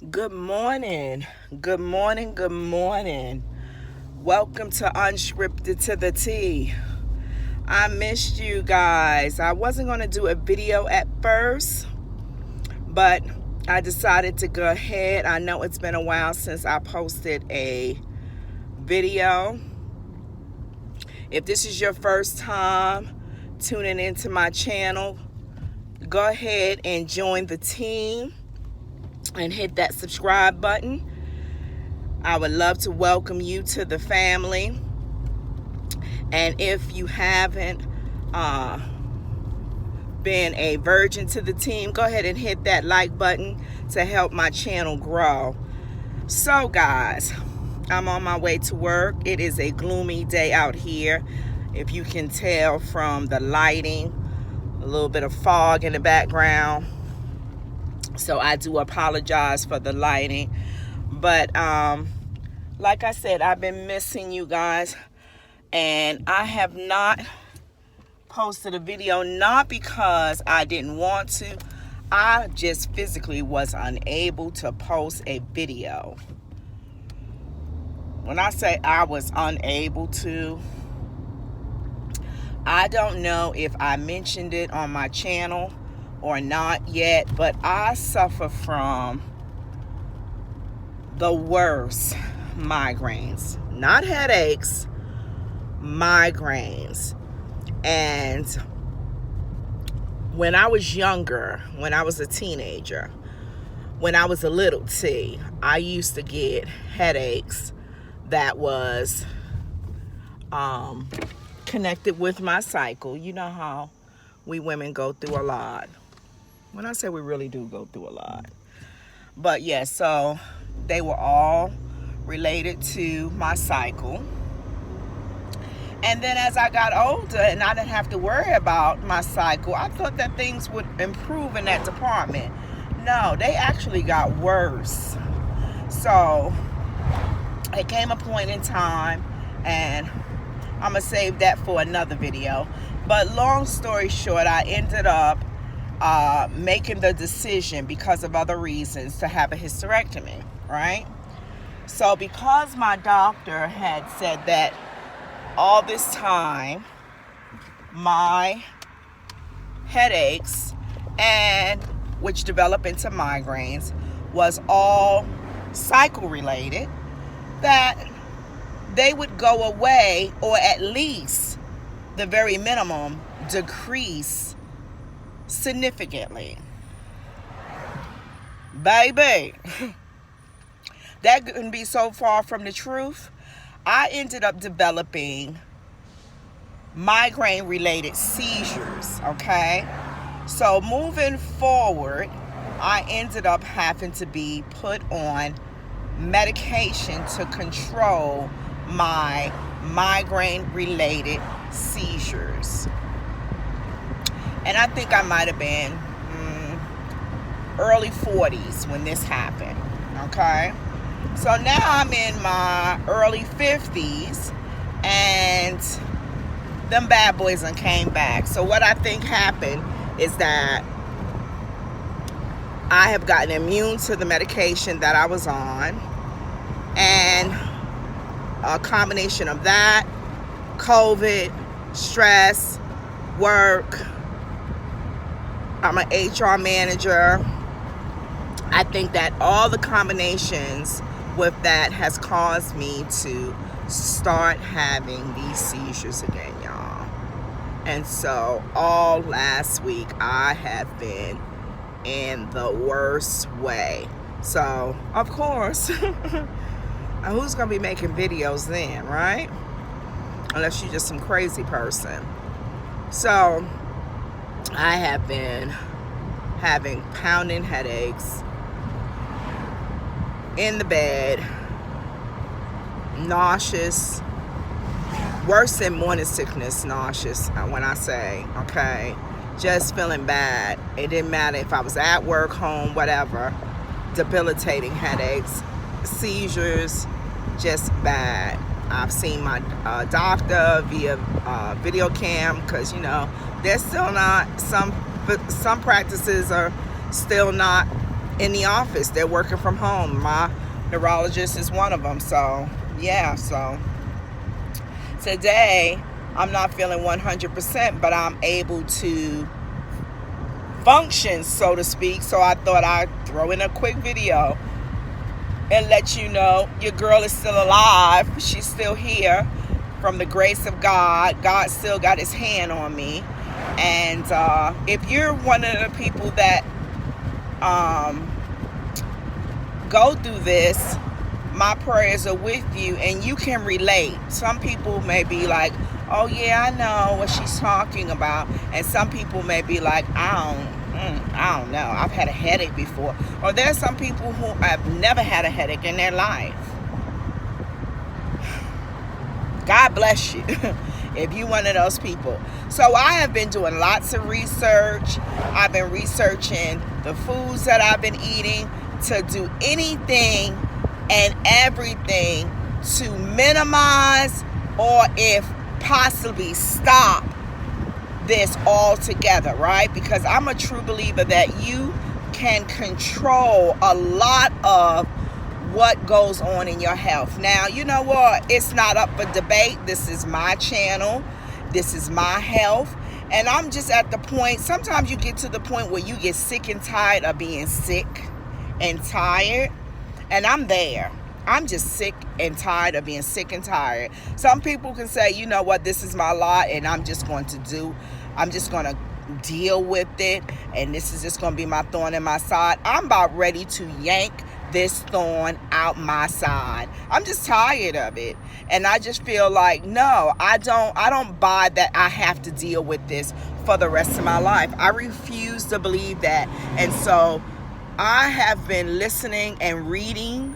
Good morning. Good morning. Good morning. Welcome to Unscripted to the T. I missed you guys. I wasn't going to do a video at first, but I decided to go ahead. I know it's been a while since I posted a video. If this is your first time tuning into my channel, go ahead and join the team and hit that subscribe button. I would love to welcome you to the family. And if you haven't been a virgin to the team, go ahead and hit that like button to help my channel grow. So guys, I'm on my way to work. It is a gloomy day out here. If you can tell from the lighting, a little bit of fog in the background. So I do apologize for the lighting. But like I said, I've been missing you guys. And I have not posted a video, not because I didn't want to. I just physically was unable to post a video. When I say I was unable to, I don't know if I mentioned it on my channel or not yet, but I suffer from the worst migraines. Not headaches, migraines. And when I was younger, when I was a teenager, when I was a little T, I used to get headaches that was connected with my cycle. You know how we women go through a lot. When I say we really do go through a lot. But yeah, so they were all related to my cycle. And then as I got older and I didn't have to worry about my cycle, I thought that things would improve in that department. No, they actually got worse. So it came a point in time, and I'm going to save that for another video. But long story short, I ended up making the decision, because of other reasons, to have a hysterectomy, right? So because my doctor had said that all this time my headaches, and which develop into migraines, was all cycle related, that they would go away, or at least the very minimum decrease significantly. Baby, that couldn't be so far from the truth. I ended up developing migraine related seizures, okay? So moving forward, I ended up having to be put on medication to control my migraine related seizures. And I think I might have been early 40s when this happened, okay? So now I'm in my early 50s, and them bad boys done came back. So what I think happened is that I have gotten immune to the medication that I was on, and a combination of that, COVID, stress, work. I'm an HR manager. I think that all the combinations with that has caused me to start having these seizures again, y'all. And so all last week I have been in the worst way. So of course, who's gonna be making videos then, right? Unless you're just some crazy person. So I have been having pounding headaches, in the bed, nauseous, worse than morning sickness, nauseous when I say, okay, just feeling bad. It didn't matter if I was at work, home, whatever, debilitating headaches, seizures, just bad. I've seen my doctor via video cam, because you know, there's still not, some practices are still not in the office. They're working from home. My neurologist is one of them. So yeah, so today I'm not feeling 100%, but I'm able to function, so to speak. So I thought I'd throw in a quick video and let you know your girl is still alive. She's still here from the grace of God. God still got his hand on me. And if you're one of the people that go through this, my prayers are with you and you can relate. Some people may be like, oh yeah, I know what she's talking about. And some people may be like, I don't know, I've had a headache before. Or there's some people who have never had a headache in their life. God bless you if you're one of those people. So I have been doing lots of research. I've been researching the foods that I've been eating to do anything and everything to minimize or if possibly stop this altogether, right? Because I'm a true believer that you can control a lot of what goes on in your health. Now, you know what? It's not up for debate. This is my channel. This is my health. And I'm just at the point, sometimes you get to the point where you get sick and tired of being sick and tired. And I'm there. I'm just sick and tired of being sick and tired. Some people can say, you know what, this is my lot and I'm just going to deal with it. And this is just going to be my thorn in my side. I'm about ready to yank this thorn out my side. I'm just tired of it. And I just feel like, no, I don't buy that I have to deal with this for the rest of my life. I refuse to believe that. And so I have been listening and reading.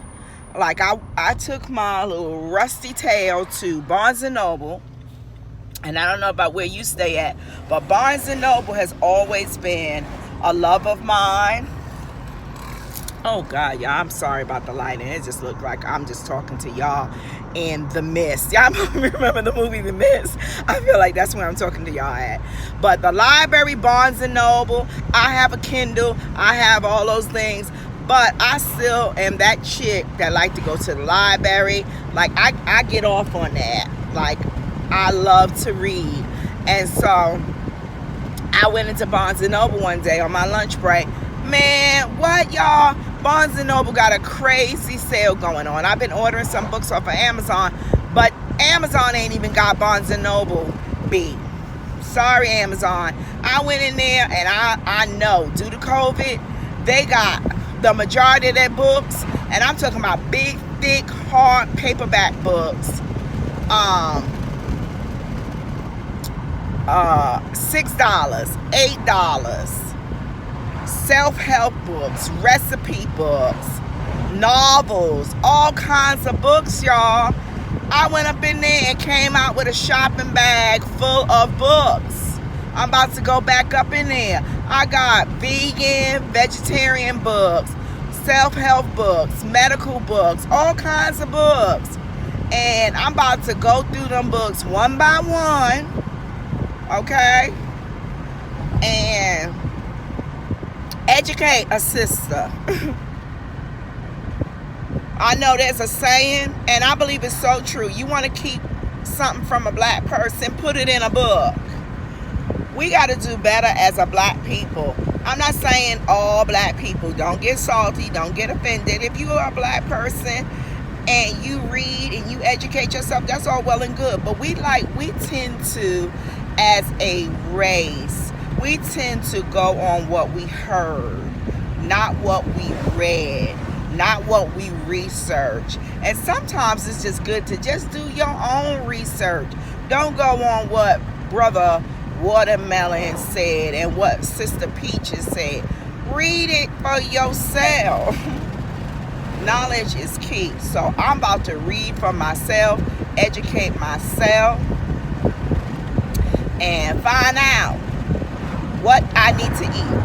Like I took my little rusty tail to Barnes & Noble. And I don't know about where you stay at, but Barnes & Noble has always been a love of mine. Oh God, y'all, I'm sorry about the lighting. It just looked like I'm just talking to y'all in The Mist. Y'all remember the movie The Mist? I feel like that's where I'm talking to y'all at. But the library, Barnes & Noble, I have a Kindle, I have all those things. But I still am that chick that like to go to the library. Like, I get off on that. Like, I love to read. And so I went into Barnes & Noble one day on my lunch break. Man, what, y'all? Barnes & Noble got a crazy sale going on. I've been ordering some books off of Amazon, but Amazon ain't even got Barnes & Noble beat. Sorry, Amazon. I went in there, and I know, due to COVID, they got the majority of their books, and I'm talking about big, thick, hard paperback books. $6, $8. Self-help books, recipe books, novels, all kinds of books, y'all. I went up in there and came out with a shopping bag full of books. I'm about to go back up in there. I got vegan, vegetarian books, self-help books, medical books, all kinds of books. And I'm about to go through them books one by one, okay? And educate a sister. I know there's a saying, and I believe it's so true. You want to keep something from a black person, put it in a book. We got to do better as a black people. I'm not saying all black people. Don't get salty. Don't get offended. If you are a black person and you read and you educate yourself, that's all well and good. But we tend to, as a race, we tend to go on what we heard, not what we read, not what we research. And sometimes it's just good to just do your own research. Don't go on what Brother Watermelon said and what Sister Peaches said. Read it for yourself. Knowledge is key. So I'm about to read for myself, educate myself, and find out what I need to eat.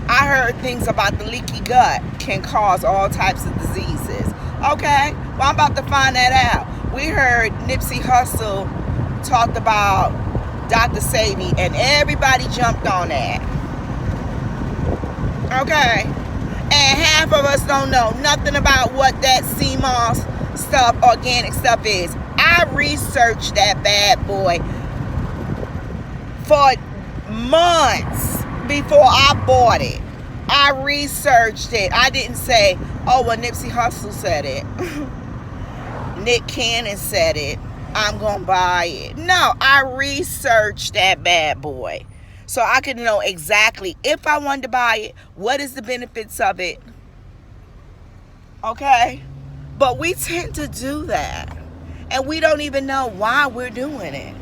I heard things about the leaky gut can cause all types of diseases. Okay, well, I'm about to find that out. We heard Nipsey Hussle talked about Dr. Sebi, and everybody jumped on that. Okay? And half of us don't know nothing about what that sea moss stuff, organic stuff is. I researched that bad boy for months before I bought it. I researched it. I didn't say, oh, well, Nipsey Hussle said it. Nick Cannon said it. I'm going to buy it. No, I researched that bad boy. So I could know exactly if I wanted to buy it, what is the benefits of it. Okay? But we tend to do that. And we don't even know why we're doing it.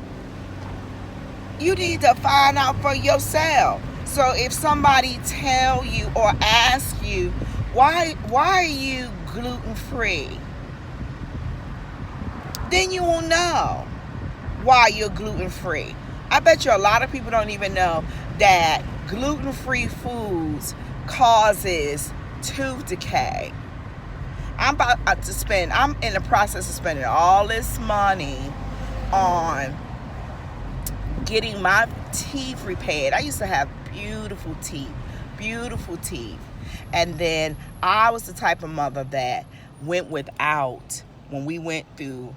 You need to find out for yourself. So if somebody tell you or ask you, why are you gluten-free? Then you will know why you're gluten-free. I bet you a lot of people don't even know that gluten-free foods causes tooth decay. I'm in the process of spending all this money on getting my teeth repaired. I used to have beautiful teeth. And then I was the type of mother that went without when we went through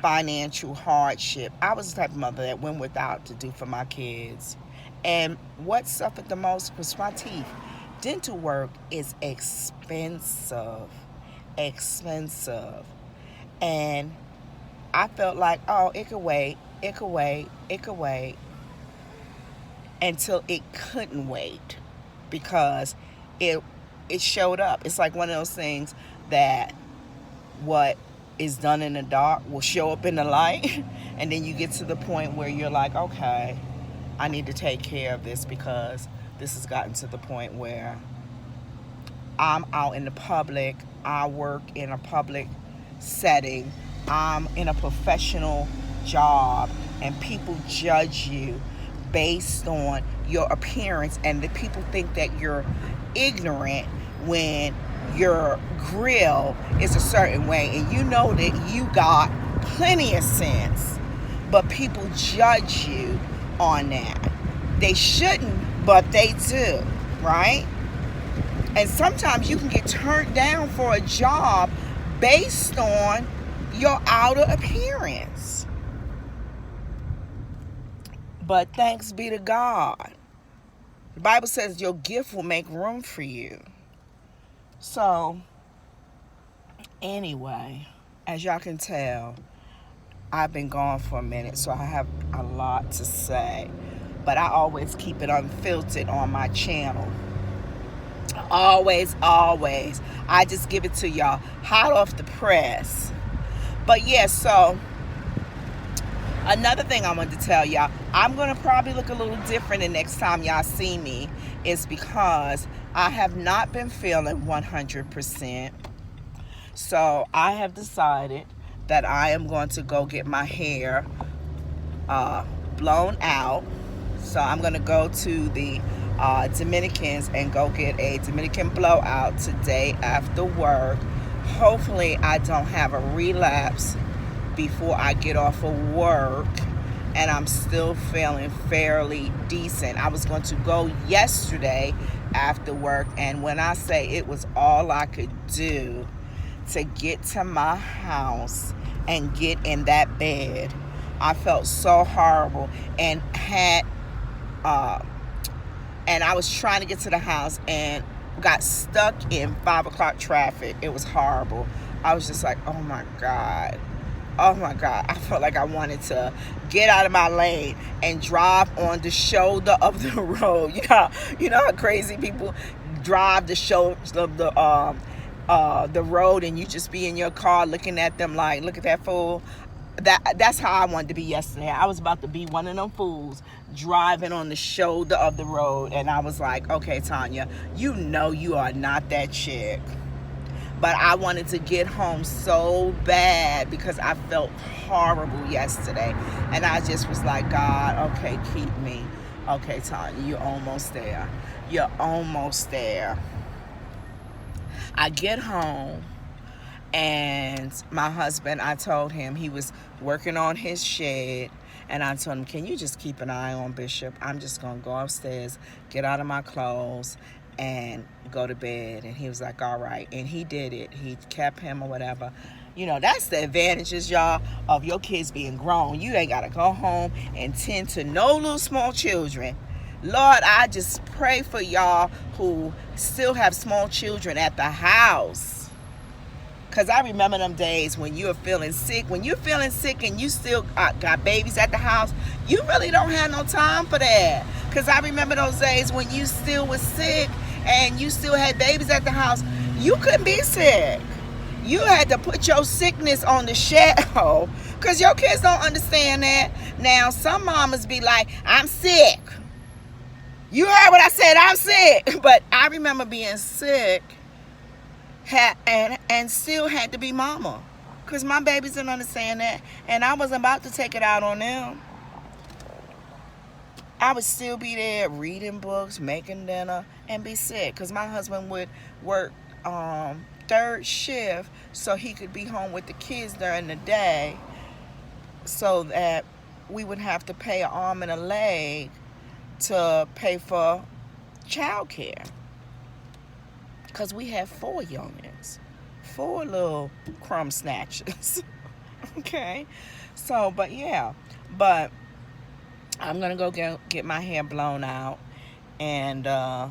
financial hardship. I was the type of mother that went without to do for my kids. And what suffered the most was my teeth. Dental work is expensive. And I felt like, oh, it could wait until it couldn't wait, because it showed up. It's like one of those things that what is done in the dark will show up in the light. And then you get to the point where you're like, okay, I need to take care of this, because this has gotten to the point where I'm out in the public. I work in a public setting. I'm in a professional job, and people judge you based on your appearance, and the people think that you're ignorant when your grill is a certain way, and you know that you got plenty of sense, but people judge you on that. They shouldn't, but they do, right? And sometimes you can get turned down for a job based on your outer appearance. But thanks be to God. The Bible says your gift will make room for you. So, anyway, as y'all can tell, I've been gone for a minute, so I have a lot to say. But I always keep it unfiltered on my channel. Always. I just give it to y'all hot off the press. But yeah, so another thing I wanted to tell y'all, I'm going to probably look a little different the next time y'all see me, is because I have not been feeling 100%. So I have decided that I am going to go get my hair blown out. So I'm going to go to the Dominicans and go get a Dominican blowout today after work. Hopefully I don't have a relapse before I get off of work, and I'm still feeling fairly decent. I was going to go yesterday after work, and when I say it was all I could do to get to my house and get in that bed, I felt so horrible, and I was trying to get to the house and got stuck in 5 o'clock traffic. It was horrible. I was just like, oh my God. I felt like I wanted to get out of my lane and drive on the shoulder of the road. You know how crazy people drive the shoulder of the road, and you just be in your car looking at them like, look at that fool. That's how I wanted to be yesterday. I was about to be one of them fools driving on the shoulder of the road, and I was like, okay, Tanya, you know you are not that chick. But I wanted to get home so bad because I felt horrible yesterday. And I just was like, God, okay, keep me. Okay, Tanya, you're almost there. I get home, and my husband, I told him he was working on his shed, and I told him, can you just keep an eye on Bishop? I'm just going to go upstairs, get out of my clothes, and go to bed. And he was like, all right. And he did it. He kept him or whatever. You know, that's the advantages, y'all, of your kids being grown. You ain't got to go home and tend to no little small children. Lord, I just pray for y'all who still have small children at the house. Because I remember them days when you're feeling sick. When you're feeling sick and you still got babies at the house, you really don't have no time for that. Because I remember those days when you still was sick and you still had babies at the house. You couldn't be sick. You had to put your sickness on the shelf. Because your kids don't understand that. Now, some mamas be like, I'm sick. You heard what I said, I'm sick. But I remember being sick and still had to be mama, because my babies didn't understand that, and I wasn't about to take it out on them. I would still be there reading books, making dinner, and be sick, because my husband would work third shift so he could be home with the kids during the day, so that we would have to pay an arm and a leg to pay for childcare. Because we have 4 youngins, 4 little crumb snatchers. Okay? So, but yeah. But I'm going to go get my hair blown out. And I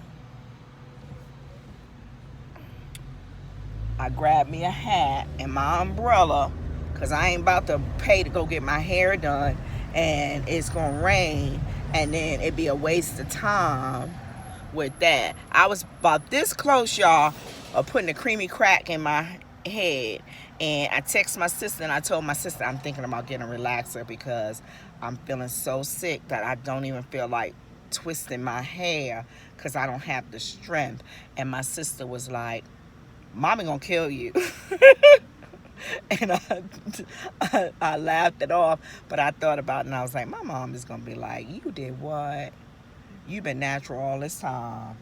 grabbed me a hat and my umbrella, because I ain't about to pay to go get my hair done. And it's going to rain. And then it'd be a waste of time with that. I was about this close, y'all, of putting a creamy crack in my head. And I texted my sister and I told my sister I'm thinking about getting a relaxer because I'm feeling so sick that I don't even feel like twisting my hair because I don't have the strength. And my sister was like, Mommy gonna kill you. And I laughed it off, but I thought about it and I was like, my mom is gonna be like, you did what? You've been natural all this time.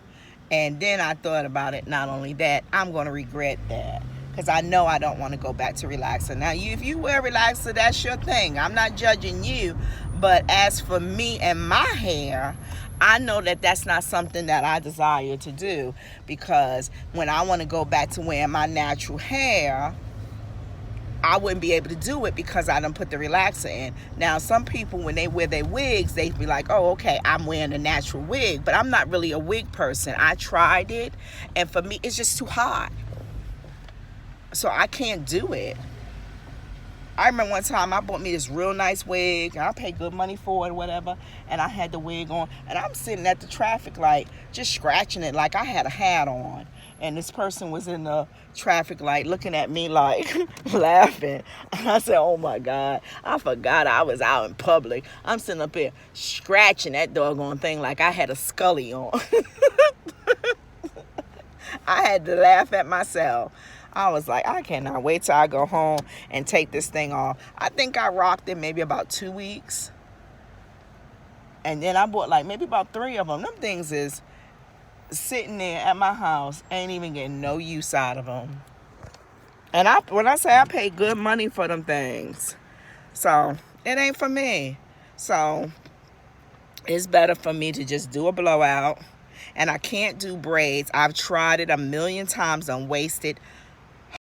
And then I thought about it. Not only that, I'm going to regret that, because I know I don't want to go back to relaxer. Now, if you wear relaxer, that's your thing. I'm not judging you. But as for me and my hair, I know that that's not something that I desire to do, because when I want to go back to wearing my natural hair, I wouldn't be able to do it because I done put the relaxer in. Now, some people, when they wear their wigs, they be like, oh, okay, I'm wearing a natural wig. But I'm not really a wig person. I tried it, and for me, it's just too hot. So I can't do it. I remember one time I bought me this real nice wig, and I paid good money for it or whatever, and I had the wig on, and I'm sitting at the traffic light just scratching it like I had a hat on. And this person was in the traffic light looking at me like laughing. And I said, oh my God, I forgot I was out in public. I'm sitting up here scratching that doggone thing like I had a Scully on. I had to laugh at myself. I was like, I cannot wait till I go home and take this thing off. I think I rocked it maybe about 2 weeks. And then I bought like maybe about 3 of them. Them things is sitting there at my house, ain't even getting no use out of them. And when I say I pay good money for them things, so it ain't for me. So it's better for me to just do a blowout. And I can't do braids. I've tried it a million times and wasted